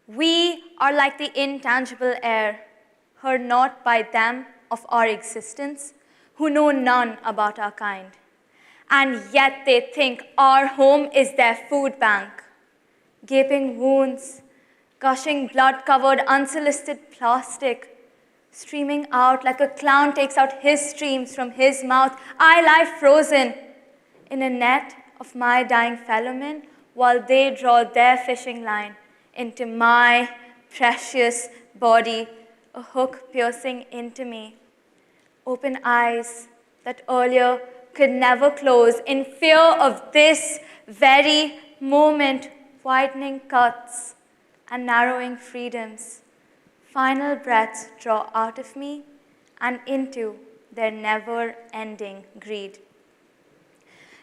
We are like the intangible air, heard not by them of our existence, who know none about our kind. And yet they think our home is their food bank. Gaping wounds, gushing blood-covered unsolicited plastic, streaming out like a clown takes out his streams from his mouth. I lie frozen in a net of my dying fellowmen while they draw their fishing line into my precious body, a hook piercing into me. Open eyes that earlier could never close in fear of this very moment, widening cuts and narrowing freedoms. Final breaths draw out of me and into their never-ending greed.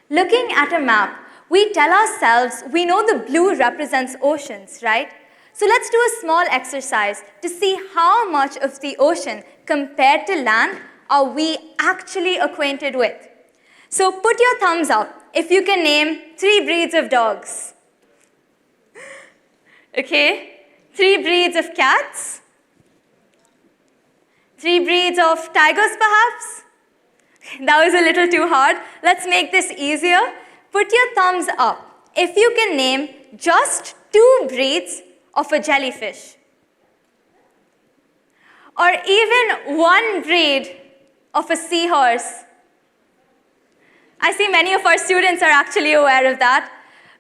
Looking at a map, we tell ourselves we know the blue represents oceans, right? So let's do a small exercise to see how much of the ocean compared to land are we actually acquainted with. So put your thumbs up if you can name 3 breeds of dogs. Okay, 3 breeds of cats. 3 breeds of tigers, perhaps? That was a little too hard. Let's make this easier. Put your thumbs up if you can name just 2 breeds of a jellyfish. Or even 1 breed of a seahorse. I see many of our students are actually aware of that.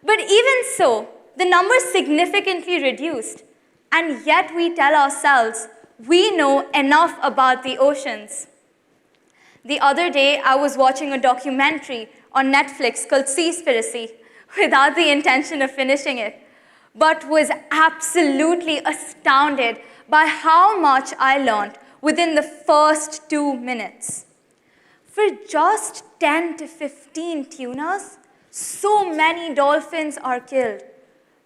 But even so, the number is significantly reduced. And yet we tell ourselves we know enough about the oceans. The other day, I was watching a documentary on Netflix called Seaspiracy without the intention of finishing it, but was absolutely astounded by how much I learned within the first 2 minutes. For just 10 to 15 tunas, so many dolphins are killed.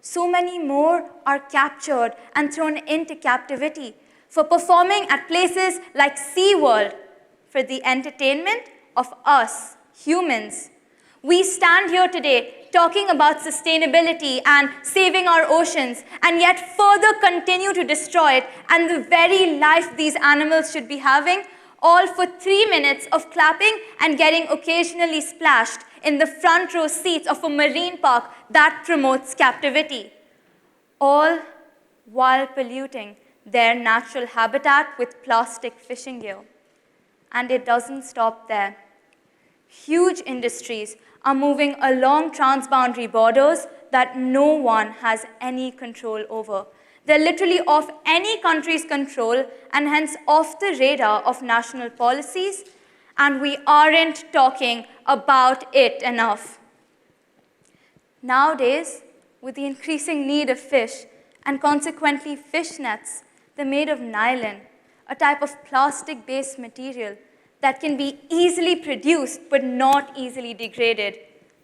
So many more are captured and thrown into captivity for performing at places like SeaWorld for the entertainment of us, humans. We stand here today talking about sustainability and saving our oceans, and yet further continue to destroy it and the very life these animals should be having, all for 3 minutes of clapping and getting occasionally splashed in the front row seats of a marine park that promotes captivity, all while polluting their natural habitat with plastic fishing gear. And it doesn't stop there. Huge industries are moving along transboundary borders that no one has any control over. They're literally off any country's control and hence off the radar of national policies, and we aren't talking about it enough. Nowadays, with the increasing need of fish and consequently fish nets, they're made of nylon, a type of plastic-based material that can be easily produced but not easily degraded.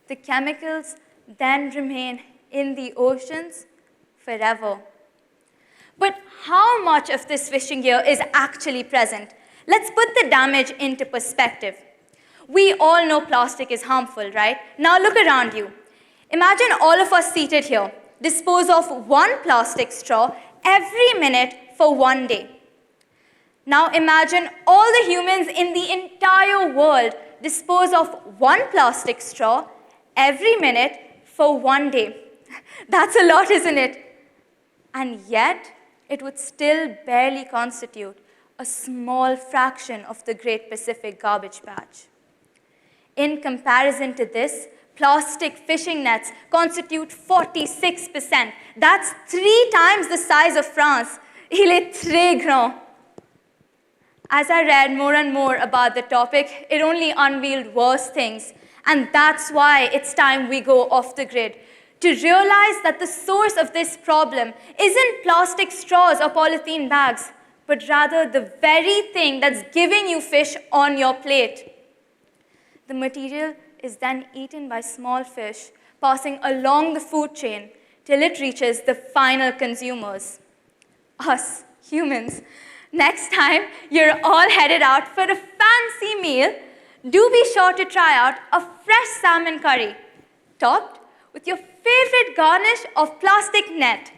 The chemicals then remain in the oceans forever. But how much of this fishing gear is actually present? Let's put the damage into perspective. We all know plastic is harmful, right? Now look around you. Imagine all of us seated here dispose of 1 plastic straw every minute for 1 day. Now imagine all the humans in the entire world dispose of 1 plastic straw every minute for 1 day. That's a lot, isn't it? And yet, it would still barely constitute a small fraction of the Great Pacific Garbage Patch. In comparison to this, plastic fishing nets constitute 46%. That's 3 times the size of France. Il est très grand. As I read more and more about the topic, it only unveiled worse things. And that's why it's time we go off the grid, to realize that the source of this problem isn't plastic straws or polythene bags, but rather the very thing that's giving you fish on your plate. The material is then eaten by small fish, passing along the food chain till it reaches the final consumers, us, humans. Next time you're all headed out for a fancy meal, do be sure to try out a fresh salmon curry, topped with your favorite garnish of plastic net.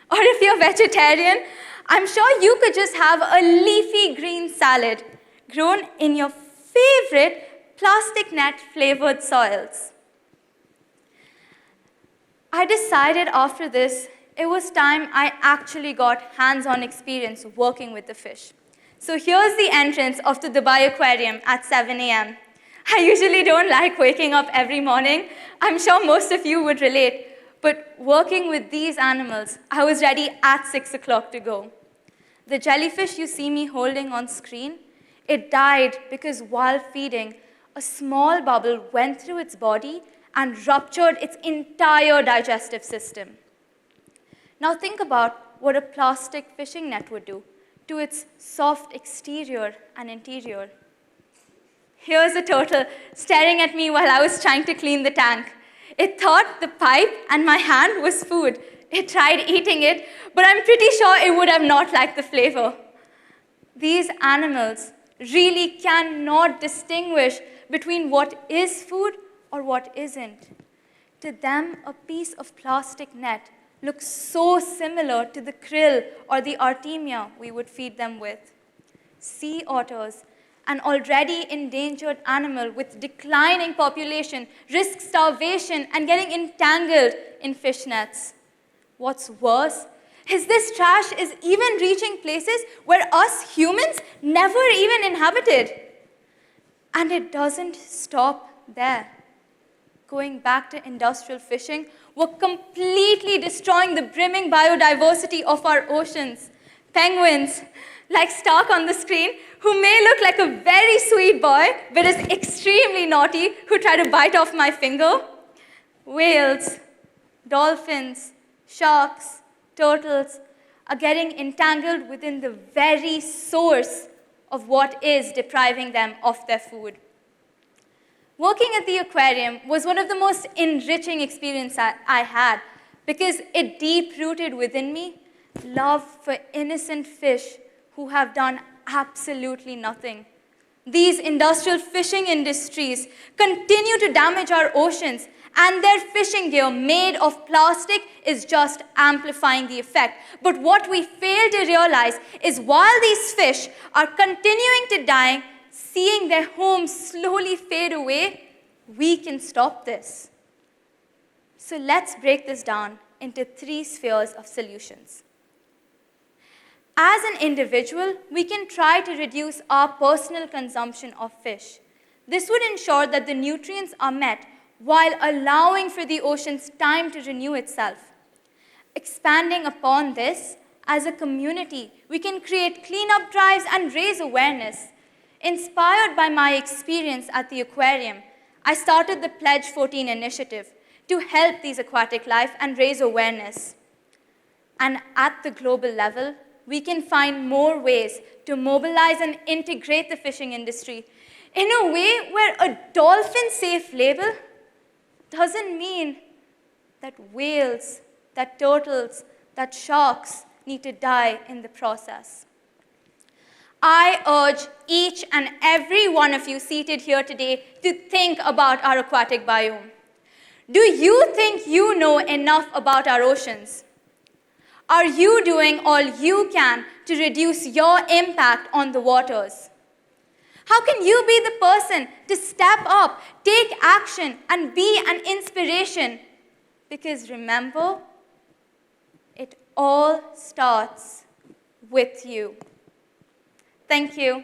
Or if you're vegetarian, I'm sure you could just have a leafy green salad grown in your favorite plastic net flavored soils. I decided after this, it was time I actually got hands-on experience working with the fish. So here's the entrance of the Dubai Aquarium at 7 a.m. I usually don't like waking up every morning. I'm sure most of you would relate. But working with these animals, I was ready at 6 o'clock to go. The jellyfish you see me holding on screen, it died because while feeding, a small bubble went through its body and ruptured its entire digestive system. Now think about what a plastic fishing net would do to its soft exterior and interior. Here's a turtle staring at me while I was trying to clean the tank. It thought the pipe and my hand was food. It tried eating it, but I'm pretty sure it would have not liked the flavor. These animals really cannot distinguish between what is food or what isn't. To them, a piece of plastic net looks so similar to the krill or the artemia we would feed them with. Sea otters, an already endangered animal with declining population, risk starvation and getting entangled in fish nets. What's worse is this trash is even reaching places where us humans never even inhabited. And it doesn't stop there. Going back to industrial fishing, we're completely destroying the brimming biodiversity of our oceans. Penguins, like Stark on the screen, who may look like a very sweet boy, but is extremely naughty, who tried to bite off my finger. Whales, dolphins, sharks, turtles are getting entangled within the very source of what is depriving them of their food. Working at the aquarium was one of the most enriching experiences I had because it deep-rooted within me love for innocent fish who have done absolutely nothing. These industrial fishing industries continue to damage our oceans, and their fishing gear made of plastic is just amplifying the effect. But what we fail to realize is while these fish are continuing to die, seeing their homes slowly fade away, we can stop this. So let's break this down into 3 spheres of solutions. As an individual, we can try to reduce our personal consumption of fish. This would ensure that the nutrients are met while allowing for the ocean's time to renew itself. Expanding upon this, as a community, we can create cleanup drives and raise awareness. Inspired by my experience at the aquarium, I started the Pledge 14 initiative to help these aquatic life and raise awareness. And at the global level, we can find more ways to mobilize and integrate the fishing industry in a way where a dolphin-safe label doesn't mean that whales, that turtles, that sharks need to die in the process. I urge each and every one of you seated here today to think about our aquatic biome. Do you think you know enough about our oceans? Are you doing all you can to reduce your impact on the waters? How can you be the person to step up, take action, and be an inspiration? Because remember, it all starts with you. Thank you.